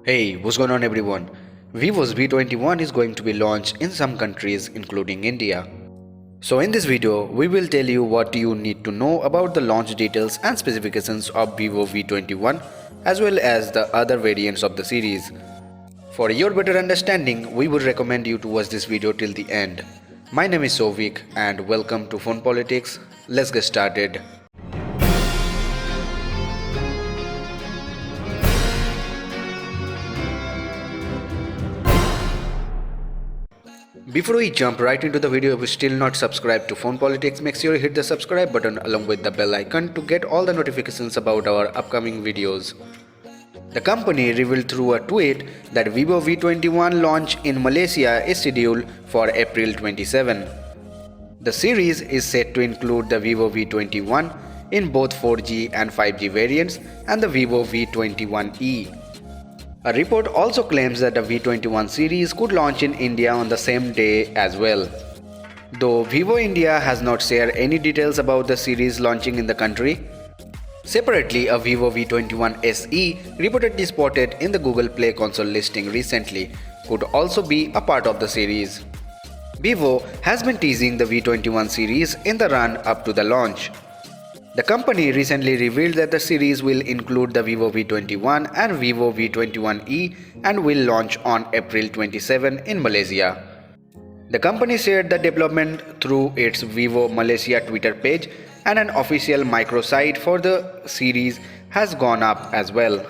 Hey, what's going on everyone? Vivo's V21 is going to be launched in some countries including India. So in this video, we will tell you what you need to know about the launch details and specifications of Vivo V21 as well as the other variants of the series. For your better understanding, we would recommend you to watch this video till the end. My name is Sovik and welcome to Phone Politics. Let's get started. Before we jump right into the video, if you're still not subscribed to Phone Politics, make sure you hit the subscribe button along with the bell icon to get all the notifications about our upcoming videos. The company revealed through a tweet that Vivo V21 launch in Malaysia is scheduled for April 27. The series is set to include the Vivo V21 in both 4G and 5G variants and the Vivo V21e. A report also claims that the V21 series could launch in India on the same day as well. Though Vivo India has not shared any details about the series launching in the country. Separately, a Vivo V21 SE reportedly spotted in the Google Play console listing recently could also be a part of the series. Vivo has been teasing the V21 series in the run up to the launch. The company recently revealed that the series will include the Vivo V21 and Vivo V21e and will launch on April 27 in Malaysia. The company shared the development through its Vivo Malaysia Twitter page, and an official microsite for the series has gone up as well.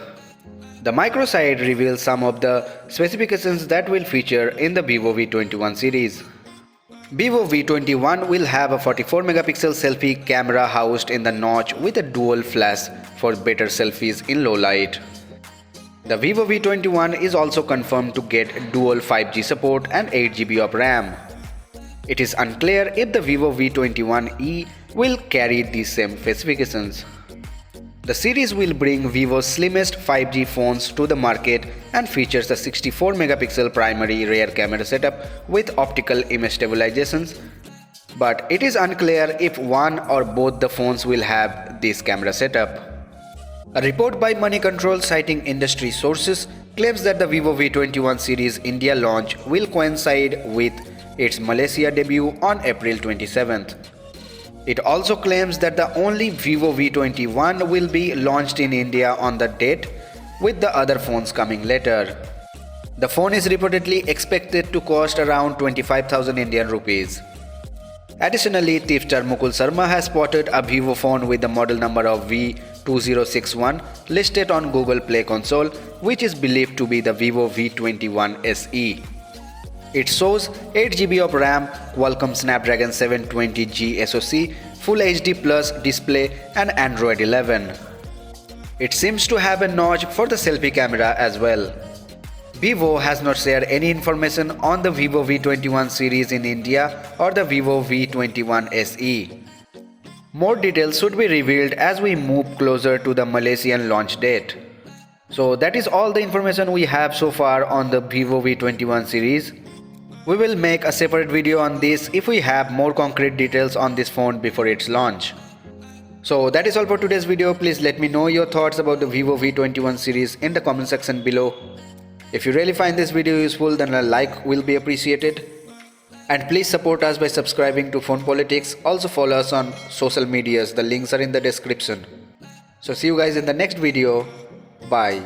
The microsite reveals some of the specifications that will feature in the Vivo V21 series. Vivo V21 will have a 44 megapixel selfie camera housed in the notch with a dual flash for better selfies in low light. The Vivo V21 is also confirmed to get dual 5G support and 8GB of RAM. It is unclear if the Vivo V21e will carry these same specifications. The series will bring Vivo's slimmest 5G phones to the market and features a 64 megapixel primary rear camera setup with optical image stabilizations, but it is unclear if one or both the phones will have this camera setup. A report by Money Control citing industry sources claims that the Vivo V21 series India launch will coincide with its Malaysia debut on April 27th. It also claims that the only Vivo V21 will be launched in India on the date, with the other phones coming later. The phone is reportedly expected to cost around 25,000 Indian rupees. Additionally, tipster Mukul Sharma has spotted a Vivo phone with the model number of V2061 listed on Google Play console, which is believed to be the Vivo V21 SE. It shows 8GB of RAM, Qualcomm Snapdragon 720G SoC, Full HD Plus display and Android 11. It seems to have a notch for the selfie camera as well. Vivo has not shared any information on the Vivo V21 series in India or the Vivo V21 SE. More details should be revealed as we move closer to the Malaysian launch date. So that is all the information we have so far on the Vivo V21 series. We will make a separate video on this if we have more concrete details on this phone before its launch. So that is all for today's video. Please let me know your thoughts about the Vivo V21 series in the comment section below. If you really find this video useful, then a like will be appreciated. And please support us by subscribing to Phone Politics. Also follow us on social medias. The links are in the description. So see you guys in the next video. Bye.